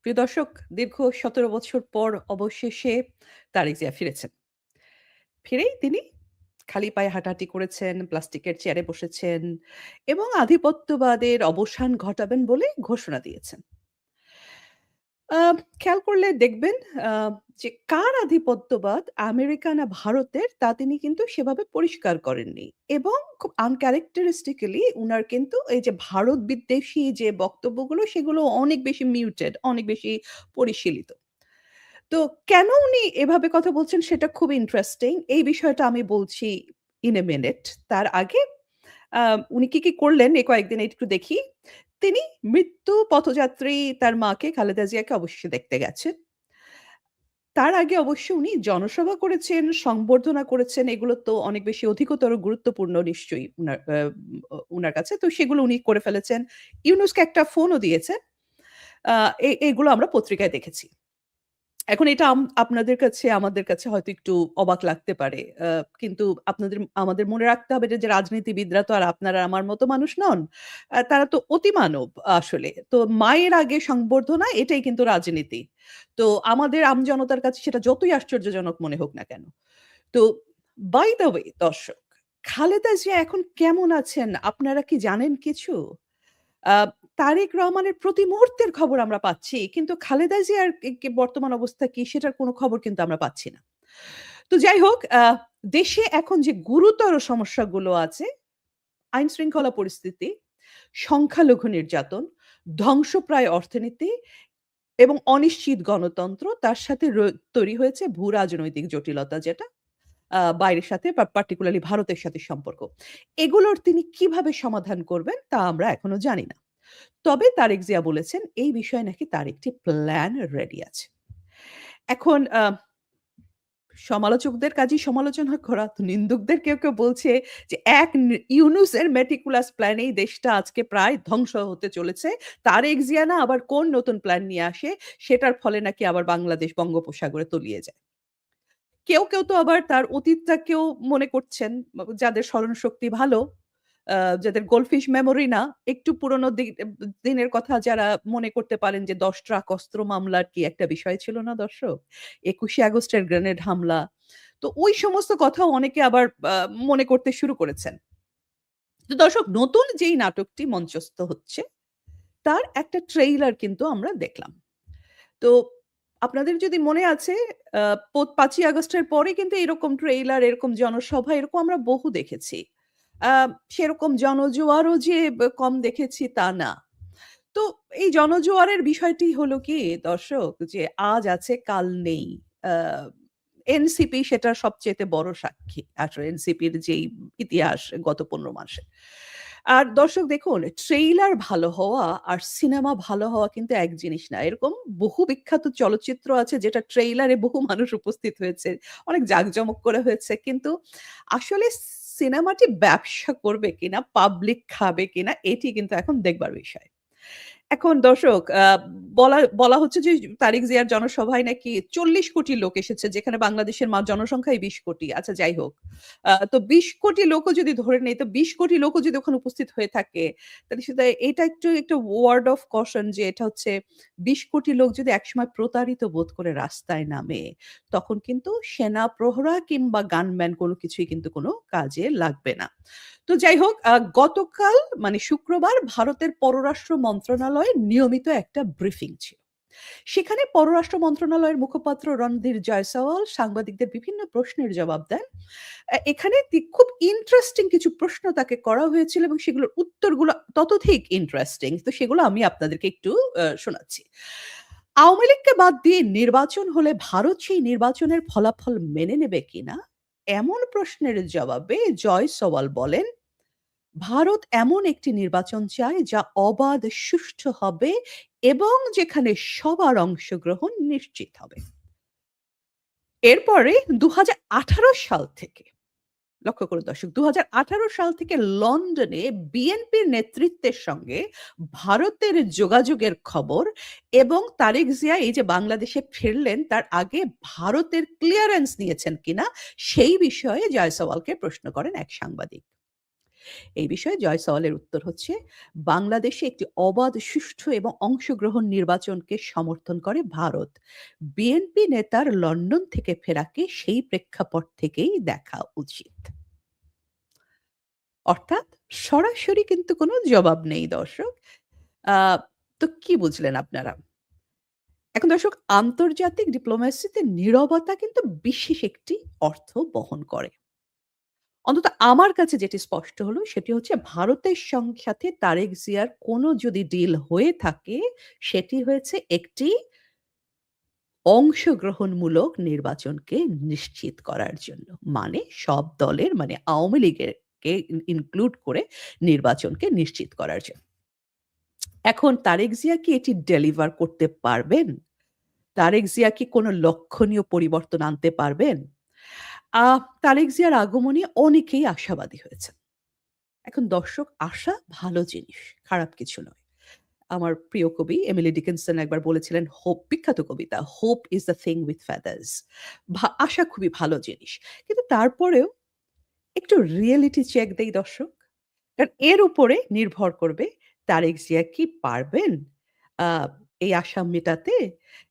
প্রিয় দর্শক, দীর্ঘ ১৭ বছর পর অবশেষে তারেক জিয়া ফিরেছেন। ফিরেই তিনি খালি পায়ে হাঁটাহাঁটি করেছেন, প্লাস্টিকের চেয়ারে বসেছেন এবং আধিপত্যবাদের অবসান ঘটাবেন বলে ঘোষণা দিয়েছেন। আ খেয়াল করলে দেখবেন আ যে কার আধিপত্যবাদ আমেরিকা না ভারতের তা তিনি কিন্তু সেভাবে পরিষ্কার করেননি। এবং খুব uncharacteristically উনার কিন্তু এই যে ভারত বিদ্বেষী যে বক্তব্যগুলো সেগুলো অনেক বেশি মিউটেড, অনেক বেশি পরিশীলিত। তো কেন উনি এভাবে কথা বলছেন সেটা খুব ইন্টারেস্টিং। এই বিষয়টা আমি বলছি in a minute। তার আগে আ উনি কি করলেন এই কয়েকদিন একটু দেখি। তিনি মৃত্যু পথযাত্রী তার মাকে খালেদা জিয়াকে অবশ্যই দেখতে গেছেন। তার আগে অবশ্য উনি জনসভা করেছেন, সংবর্ধনা করেছেন। এগুলো তো অনেক বেশি অধিকতর গুরুত্বপূর্ণ নিশ্চয়ই উনার কাছে। তো সেগুলো উনি করে ফেলেছেন। ইউনুসকে একটা ফোনও দিয়েছেন। আ এগুলো আমরা পত্রিকায় দেখেছি। এখন এটা আপনাদের কাছে আমাদের কাছে হয়তো একটু অবাক লাগতে পারে। কিন্তু আমাদের মনে রাখতে হবে যে রাজনীতিবিদরা তো আর আপনার আর আমার মতো মানুষ নন। তারা তো অতিমানব আসলে। তো মায়ের আগে সংবর্ধনা এটাই কিন্তু রাজনীতি। তো আমাদের আমজনতার কাছে সেটা যতই আশ্চর্যজনক মনে হোক না কেন। তো বাই দ্য ওয়ে দর্শক, খালেদা জিয়া এখন কেমন আছেন আপনারা কি জানেন কিছু? আ তারেক রহমানের প্রতি মুহূর্তের খবর আমরা পাচ্ছি। কিন্তু খালেদা জিয়ার বর্তমান অবস্থা কি সেটার কোনো খবর কিন্তু আমরা পাচ্ছি না। তো যাই হোক, দেশে এখন যে গুরুতর সমস্যাগুলো আছে, আইনশৃঙ্খলা পরিস্থিতি, সংখ্যালঘু নির্যাতন, ধ্বংসপ্রায় অর্থনীতি এবং অনিশ্চিত গণতন্ত্র, তার সাথে তৈরি হয়েছে ভূ-রাজনৈতিক জটিলতা যেটা বাইরের সাথে পার্টিকুলারলি ভারতের সাথে সম্পর্ক। এগুলোর তিনি কিভাবে সমাধান করবেন তা আমরা এখনো জানি না। তবে তারেক জিয়া বলেছেন এই বিষয়ে নাকি তার একটি প্ল্যান রেডি আছে। এখন সমালোচকদের কাজেই সমালোচনা করা। তো নিন্দুকদের কেউ বলছে যে এক ইউনূসের মেটিকুলাস প্ল্যানেই দেশটা আজকে প্রায় ধ্বংস হতে চলেছে। তারেক জিয়া না আবার কোন নতুন প্ল্যান নিয়ে আসে সেটার ফলে নাকি আবার বাংলাদেশ বঙ্গোপসাগরে তলিয়ে যায়। কেউ তো আবার তার অতীতটাকেও মনে করছেন, যাদের স্মরণশক্তি ভালো, আ যাদের গোল্ডফিশ মেমোরি না, একটু পুরনো দিনের কথা যারা মনে করতে পারেন যে ১০ ট্রাক অস্ত্র মামলার কি একটা বিষয় ছিল না দর্শক? ২১শে আগস্টের গ্রেনেড হামলা। তো ওই সমস্ত কথাও অনেকে আবার মনে করতে শুরু করেছেন। তো দর্শক, নতুন যেই নাটকটি মঞ্চস্থ হচ্ছে তার একটা ট্রেইলার কিন্তু আমরা দেখলাম। তো আপনাদের যদি মনে আছে, আ ৫ই আগস্টের পরে কিন্তু এরকম ট্রেইলার, এরকম জনসভা এরকম আমরা বহু দেখেছি। আ সেরকম জনজোয়ারও যে কম দেখেছি তা না। তো এই জনজোয়ারের বিষয়টি হলো কি দর্শক, যে আজ আছে কাল নেই। আ এনসিপি সেটার সবচাইতে বড় সাক্ষী। আসলে এনসিপির যেই ইতিহাস গত ১৫ মাসে। আর দর্শক দেখুন, ট্রেইলার ভালো হওয়া আর সিনেমা ভালো হওয়া কিন্তু এক জিনিস না। এরকম বহু বিখ্যাত চলচ্চিত্র আছে যেটা ট্রেইলারে বহু মানুষ উপস্থিত হয়েছে। অনেক জাঁকজমক করে হয়েছে। কিন্তু আসলে সিনেমাটি ব্যবসা করবে কিনা, পাবলিক খাবে কিনা এটি কিন্তু এখন দেখবার বিষয়। এখন দর্শক, বলা বলা হচ্ছে যে তারেক জিয়ার জনসভায় নাকি ৪০ কোটি লোক এসেছে, যেখানে বাংলাদেশের জনসংখ্যাই ২০ কোটি। আচ্ছা যাই হোক। তো ২০ কোটি লোকও যদি ধরে নেই, তো ২০ কোটি লোকও যদি ওখানে উপস্থিত হয়ে থাকে, তাহলে সেটা এটা একটু ওয়ার্ড অফ কশন যে এটা হচ্ছে ২০ কোটি লোক যদি একসময় প্রতারিত বোধ করে রাস্তায় নামে, তখন কিন্তু সেনা প্রহরা কিংবা গানম্যান কোন কিছুই কিন্তু কোনো কাজে লাগবে না। তো যাই হোক, গতকাল শুক্রবার ভারতের পররাষ্ট্র মন্ত্রণালয়ের নিয়মিত একটা ব্রিফিং ছিল। সেখানে পররাষ্ট্র মন্ত্রণালয়ের মুখপাত্র রণধীর জয়সওয়াল সাংবাদিকদের বিভিন্ন প্রশ্নের জবাব দেন। এখানে খুব ইন্টারেস্টিং কিছু প্রশ্ন তাকে করা হয়েছিল এবং সেগুলোর উত্তরগুলো ততোধিক ইন্টারেস্টিং। তো সেগুলো আমি আপনাদেরকে একটু শোনাচ্ছি। আওয়ামী লীগকে বাদ দিয়ে নির্বাচন হলে ভারত সেই নির্বাচনের ফলাফল মেনে নেবে কিনা? এমন প্রশ্নের জবাবে জয়সওয়াল বলেন, ভারত এমন একটি নির্বাচন চায় যা অবাধ, সুষ্ঠু হবে এবং যেখানে সবার অংশগ্রহণ নিশ্চিত হবে। এরপরে ২০১৮ সাল থেকে, লক্ষ্য করুন দর্শক, ২০১৮ সাল থেকে লন্ডনে বিএনপির নেতৃত্বের সঙ্গে ভারতের যোগাযোগের খবর এবং তারেক জিয়া এই যে বাংলাদেশে ফিরলেন তার আগে ভারতের ক্লিয়ারেন্স নিয়েছেন কিনা সেই বিষয়ে জয়সওয়ালকে প্রশ্ন করেন এক সাংবাদিক। এই বিষয়ে জয়সওয়ালের উত্তর হচ্ছে, বাংলাদেশে একটি অবাধ, সুষ্ঠু এবং অংশগ্রহণ নির্বাচনকে সমর্থন করে ভারত। বিএনপি নেতার লন্ডন থেকে ফেরাকে সেই প্রেক্ষাপট থেকেই দেখা উচিত। অর্থাৎ সরাসরি কিন্তু কোনো জবাব নেই দর্শক। আ তো কি বুঝলেন আপনারা? এখন দর্শক, আন্তর্জাতিক ডিপ্লোম্যাসিতে নীরবতা কিন্তু বিশেষ একটি অর্থ বহন করে। অন্তত আমার কাছে যেটি স্পষ্ট হলো সেটি হচ্ছে, ভারতের সাথে তারেক জিয়ার কোনো যদি ডিল হয়ে থাকে, সেটি হয়েছে একটি অংশগ্রহণমূলক নির্বাচনকে নিশ্চিত করার জন্য। মানে সব দলের, মানে আওয়ামী লীগের কে ইনক্লুড করে নির্বাচনকে নিশ্চিত করার জন্য। এখন তারেক জিয়া কি এটি ডেলিভার করতে পারবেন? তারেক জিয়া কি কোনো লক্ষণীয় পরিবর্তন আনতে পারবেন? তারেক জিয়ার আগমনে অনেকেই আশাবাদী হয়েছেন। এখন দর্শক, আশা ভালো জিনিস, খারাপ কিছু নয়। আমার প্রিয় কবি এমিলি ডিকিনসন একবার বলেছিলেন, বিখ্যাত কবিতা, "hope is the thing with feathers." আশা খুবই ভালো জিনিস। কিন্তু তারপরেও একটু রিয়েলিটি চেক দেই দর্শক। কারণ এর উপরে নির্ভর করবে তারেক জিয়া কি পারবেন আ এই আশা মেটাতে?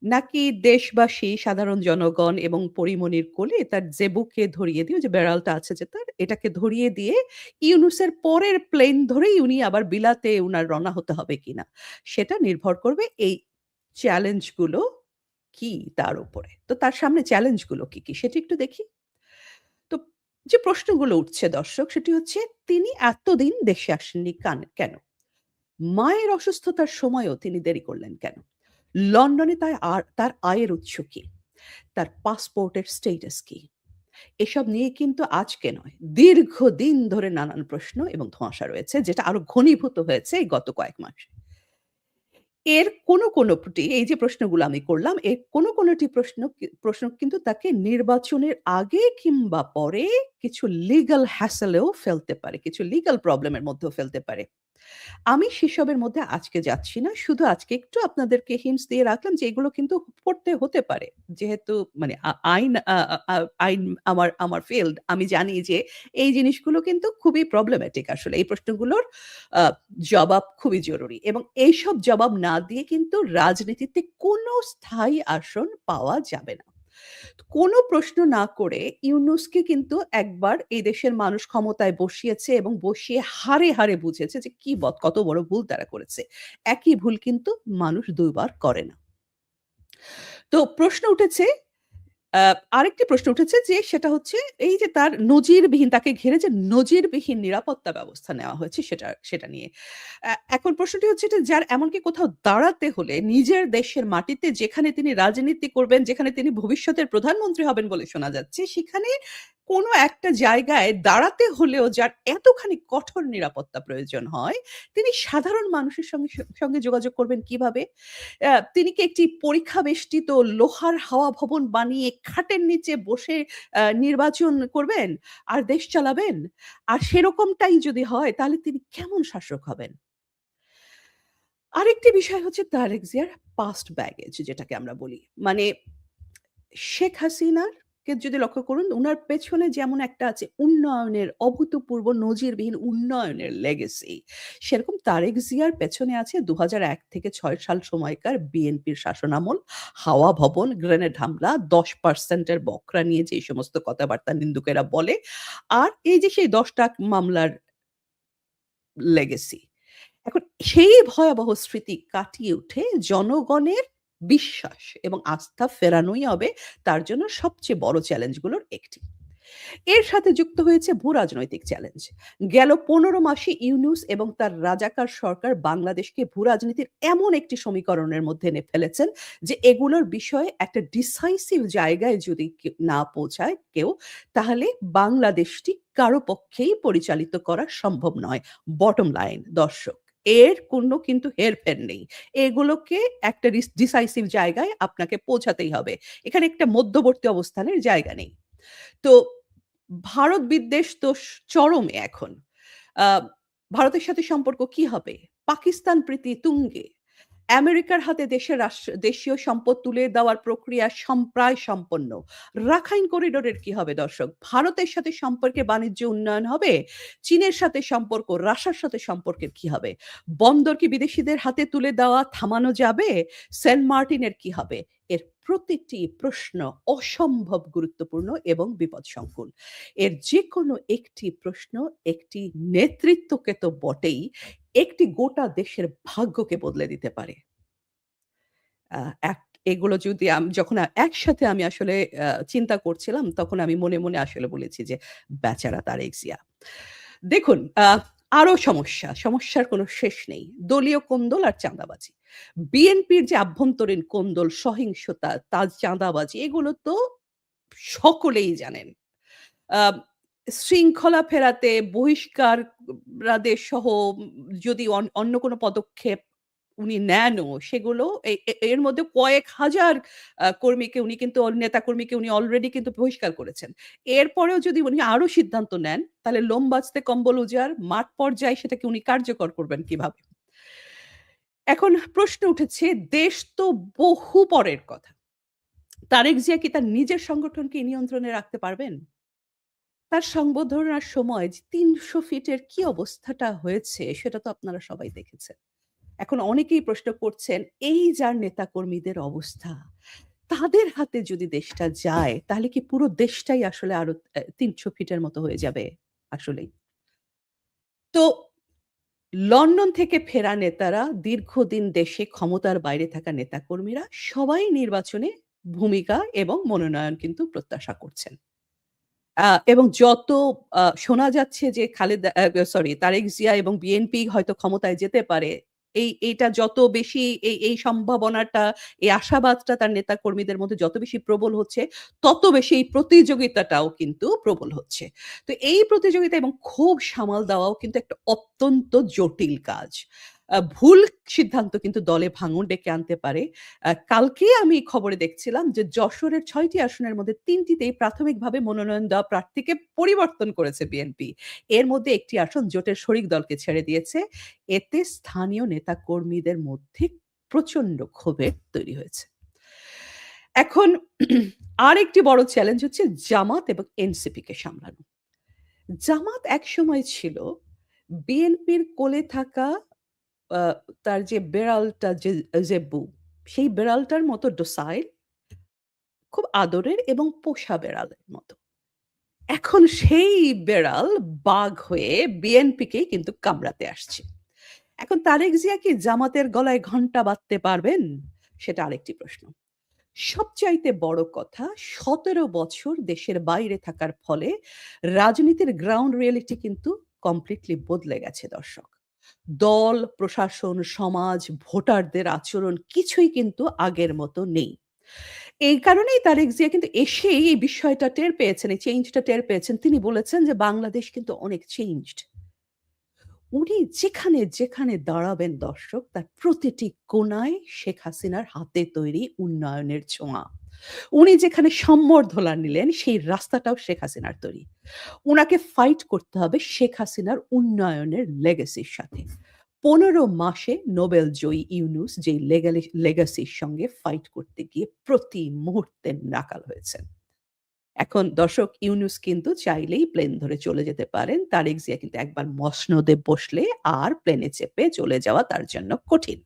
নাকি দেশবাসী, সাধারণ জনগণ এবং পরিমণির কোলে তার জেবুকে ধরিয়ে দিয়ে, ওই যে বেড়ালটা আছে যে তার, এটাকে ধরিয়ে দিয়ে ইউনূসের পরের প্লেন ধরেই উনি আবার বিলাতে উনার রওনা হতে হবে কিনা? সেটা নির্ভর করবে এই চ্যালেঞ্জ গুলো কি তার উপরে। তো তার সামনে চ্যালেঞ্জ গুলো কি, কি? সেটি একটু দেখি। তো যে প্রশ্নগুলো উঠছে দর্শক, সেটি হচ্ছে, তিনি এতদিন দেশে আসেননি কেন? মায়ের অসুস্থতার সময়ও তিনি দেরি করলেন কেন? লন্ডনে তার আয়ের উৎস কি? তার পাসপোর্টের স্ট্যাটাস কি? এসব নিয়ে কিন্তু আজকে নয়, দীর্ঘদিন ধরে নানান প্রশ্ন এবং ধোঁয়াশা রয়েছে, যেটা আরো ঘনীভূত হয়েছে এই গত কয়েক মাসে। এর কোনটি, এই যে প্রশ্নগুলো আমি করলাম, এর কোনটি প্রশ্ন কিন্তু তাকে নির্বাচনের আগে কিংবা পরে কিছু লিগ্যাল হ্যাসেল এও ফেলতে পারে। কিছু লিগ্যাল প্রবলেম এর মধ্যেও ফেলতে পারে। আমি সেসবের মধ্যে আজকে যাচ্ছি না। শুধু আজকে একটু আপনাদেরকে হিন্টস দিয়ে রাখলাম যে এগুলো কিন্তু পড়তে হতে পারে। যেহেতু মানে আইন আ আ আ আইন আমার ফিল্ড। আমি জানি যে এই জিনিসগুলো কিন্তু খুবই প্রবলেমেটিক আসলে। এই প্রশ্নগুলোর আ জবাব খুবই জরুরি এবং এইসব জবাব না দিয়ে কিন্তু রাজনীতিতে কোনো স্থায়ী আসন পাওয়া যাবে না। কোনো প্রশ্ন না করে ইউনূসকে কিন্তু একবার এই দেশের মানুষ ক্ষমতায় বসিয়েছে এবং বসিয়ে হাড়ে, হাড়ে বুঝেছে যে কত বড় ভুল তারা করেছে। একই ভুল কিন্তু মানুষ ২ বার করে না। তো প্রশ্ন উঠেছে, আ আরেকটি প্রশ্ন উঠেছে যে সেটা হচ্ছে, এই যে তার নজিরবিহীন, তাকে ঘিরে যে নজিরবিহীন নিরাপত্তা ব্যবস্থা নেওয়া হয়েছে সেটা নিয়ে। এখন প্রশ্নটি হচ্ছে এটা, যার এমনকি কোথাও দাঁড়াতে হলে নিজের দেশের মাটিতে, যেখানে তিনি রাজনীতি করবেন, যেখানে তিনি ভবিষ্যতের প্রধানমন্ত্রী হবেন বলে শোনা যাচ্ছে, সেখানে কোনো একটা জায়গায় দাঁড়াতে হলেও যার এতখানি কঠোর নিরাপত্তা প্রয়োজন হয়, তিনি সাধারণ মানুষের সঙ্গে যোগাযোগ করবেন কিভাবে? তিনি কি একটি পরীক্ষা বেষ্টিত লোহার হাওয়া ভবন বানিয়ে খাটের নিচে বসে নির্বাচন করবেন আর দেশ চালাবেন? আর সেরকমটাই যদি হয়, তাহলে তিনি কেমন শাসক হবেন? আরেকটি বিষয় হচ্ছে তারেক জিয়ার পাস্ট ব্যাগেজ, যেটাকে আমরা বলি। মানে শেখ হাসিনার কে যদি লক্ষ্য করুন, উনার পেছনে যেমন একটা আছে উন্নয়নের, অভূতপূর্ব নজিরবিহীন উন্নয়নের লেগেসি। সেরকম তারেক জিয়ার পেছনে আছে ২০০১ থেকে ৬ সাল সময়কার বিএনপির শাসনামল, হাওয়া ভবন, গ্রেনেড হামলা, ১০% এর বকরা নিয়ে যে সমস্ত কথাবার্তা নিন্দুকেরা বলে। আর এই যে সেই ১০ টা মামলার লেগেসি। এখন সেই ভয়াবহ স্মৃতি কাটিয়ে উঠে জনগণের বিশ্বাস এবং আস্থা ফেরানোই হবে তার জন্য সবচেয়ে বড় চ্যালেঞ্জগুলোর একটি। এর সাথে যুক্ত হয়েছে ভূরাজনৈতিক চ্যালেঞ্জ। গেল ১৫ মাসে ইউনূস এবং তার রাজাকার সরকার বাংলাদেশকে ভূরাজনীতির এমন একটি সমীকরণের মধ্যে এনে ফেলেছেন যে এগুলোর বিষয়ে একটা ডিসাইসিভ জায়গায় যদি না পৌঁছায় কেউ, তাহলে বাংলাদেশটি কারো পক্ষেই পরিচালিত করা সম্ভব নয়। বটম লাইন দর্শক। এর কোনো কিন্তু হেরফের নেই। এগুলোকে একটা ডিসাইসিভ জায়গায় আপনাকে পৌঁছাতেই হবে। এখানে একটা মধ্যবর্তী অবস্থানের জায়গা নেই। তো ভারত বিদ্বেষ তো চরমে এখন। আ ভারতের সাথে সম্পর্ক কি হবে? পাকিস্তান প্রীতি তুঙ্গে। আমেরিকার হাতে দেশীয় সম্পদ তুলে দেওয়ার প্রক্রিয়া প্রায় সম্পন্ন। রাখাইন করিডোরের কি হবে দর্শক? ভারতের সাথে সম্পর্কে বাণিজ্য উন্নয়ন হবে? চীনের সাথে সম্পর্ক, রাশিয়ার সাথে সম্পর্কের কি হবে? বন্দর কি বিদেশীদের হাতে তুলে দেওয়া থামানো যাবে? সেন্ট মার্টিনের কি হবে? এর প্রতিটি প্রশ্ন অসম্ভব গুরুত্বপূর্ণ এবং বিপদসংকুল। এর যেকোনো একটি প্রশ্ন একটি নেতৃত্বকে তো বটেই, একটি গোটা দেশের ভাগ্যকে বদলে দিতে পারে। আ এক এগুলো যদি যখন একসাথে আমি আসলে চিন্তা করছিলাম, তখন আমি মনে, মনে আসলে বলেছি যে, "বেচারা তারেক জিয়া।" দেখুন, আরো সমস্যা, সমস্যার কোনো শেষ নেই। দলীয় কোন্দল আর চাঁদাবাজি। বিএনপির যে আভ্যন্তরীণ কোন্দল, সহিংসতা, চাঁদাবাজি এগুলো তো সকলেই জানেন। আম শৃঙ্খলা ফেরাতে বহিষ্কারাদেশ সহ যদি অন্য কোনো পদক্ষেপ উনি নেনও, সেগুলো এর মধ্যে কয়েক হাজার কর্মীকে উনি কিন্তু নেতাকর্মীকে উনি অলরেডি কিন্তু বহিষ্কার করেছেন। এরপরেও যদি উনি আরো সিদ্ধান্ত নেন, তাহলে লোম বাঁচতে কম্বল উজাড়, মাঠ পর্যায়ে সেটাকে উনি কার্যকর করবেন কিভাবে? এখন প্রশ্ন উঠেছে, দেশ তো বহু পরের কথা। তারেক জিয়া কি তার নিজের সংগঠনকে নিয়ন্ত্রণে রাখতে পারবেন? তার সংবর্ধনার সময় যে ৩০০ ফিটের কি অবস্থাটা হয়েছে সেটা তো আপনারা সবাই দেখেছেন। এখন অনেকেই প্রশ্ন করছেন, এই যার নেতাকর্মীদের অবস্থা, তাদের হাতে যদি দেশটা যায় তাহলে কি পুরো দেশটাই আসলে আরো ৩০০ ফিটের মতো হয়ে যাবে? আসলেই। তো লন্ডন থেকে ফেরা নেতারা, দীর্ঘদিন দেশে ক্ষমতার বাইরে থাকা নেতাকর্মীরা সবাই নির্বাচনে ভূমিকা এবং মনোনয়ন কিন্তু প্রত্যাশা করছেন। এবং যত শোনা যাচ্ছে যে খালেদা সরি তারেক জিয়া এবং বিএনপি হয়তো ক্ষমতায় যেতে পারে। এইটা যত বেশি এই সম্ভাবনাটা, এই আশাবাদটা তার নেতাকর্মীদের মধ্যে যত বেশি প্রবল হচ্ছে, তত বেশি এই প্রতিযোগিতাটাও কিন্তু প্রবল হচ্ছে। তো এই প্রতিযোগিতা এবং ক্ষোভ সামাল দেওয়াও কিন্তু একটা অত্যন্ত জটিল কাজ। ভুল সিদ্ধান্ত কিন্তু দলে ভাঙন ডেকে আনতে পারে। কালকেই আমি খবরে দেখছিলাম যে যশোরের ৬ টি আসনের মধ্যে ৩ টিতেই প্রাথমিকভাবে মনোনয়ন দেওয়া প্রার্থীকে পরিবর্তন করেছে বিএনপি। এর মধ্যে একটি আসন জোটের শরিক দলকে ছেড়ে দিয়েছে। এতে স্থানীয় নেতাকর্মীদের মধ্যে প্রচন্ড ক্ষোভের তৈরি হয়েছে। এখন আরেকটি বড় চ্যালেঞ্জ হচ্ছে জামাত এবং এনসিপিকে সামলানো। জামাত একসময় ছিল বিএনপির কোলে থাকা আ তার যে বেড়ালটা জেব্বু, সেই বেড়ালটার মতো docile, খুব আদরের এবং পোষা বেড়ালের মতো। এখন সেই বেড়াল বাঘ হয়ে বিএনপিকেই কিন্তু কামড়াতে আসছে। এখন তারেক জিয়া কি জামাতের গলায় ঘন্টা বাঁধতে পারবেন? সেটা আরেকটি প্রশ্ন। সবচাইতে বড় কথা, ১৭ বছর দেশের বাইরে থাকার ফলে রাজনীতির গ্রাউন্ড রিয়ালিটি কিন্তু কমপ্লিটলি বদলে গেছে দর্শক। দল, প্রশাসন, সমাজ, ভোটারদের আচরণ কিছুই কিন্তু আগের মতো নেই। এই কারণেই তারেক জিয়া কিন্তু এসেই এই বিষয়টা টের পেয়েছেন, এই চেঞ্জটা টের পেয়েছেন। তিনি বলেছেন যে, "বাংলাদেশ কিন্তু অনেক চেঞ্জড।" উনি যেখানে, যেখানে দাঁড়াবেন দর্শক, তার প্রতিটি কোণায় শেখ হাসিনার হাতে তৈরি উন্নয়নের ছোঁয়া। উনি যেখানে সম্বর্ধনা নিলেন, সেই রাস্তাটাও শেখ হাসিনার তৈরি। উনাকে ফাইট করতে হবে শেখ হাসিনার উন্নয়নের লেগেসির সাথে। ১৫ মাসে নোবেল জয়ী ইউনুস যেই লেগাসির সঙ্গে ফাইট করতে গিয়ে প্রতি মুহূর্তে নাকাল হয়েছেন। এখন দর্শক, ইউনুস কিন্তু চাইলেই প্লেন ধরে চলে যেতে পারেন। তারেক জিয়া কিন্তু একবার মসনদে বসলে আর প্লেনে চেপে চলে যাওয়া তার জন্য কঠিন।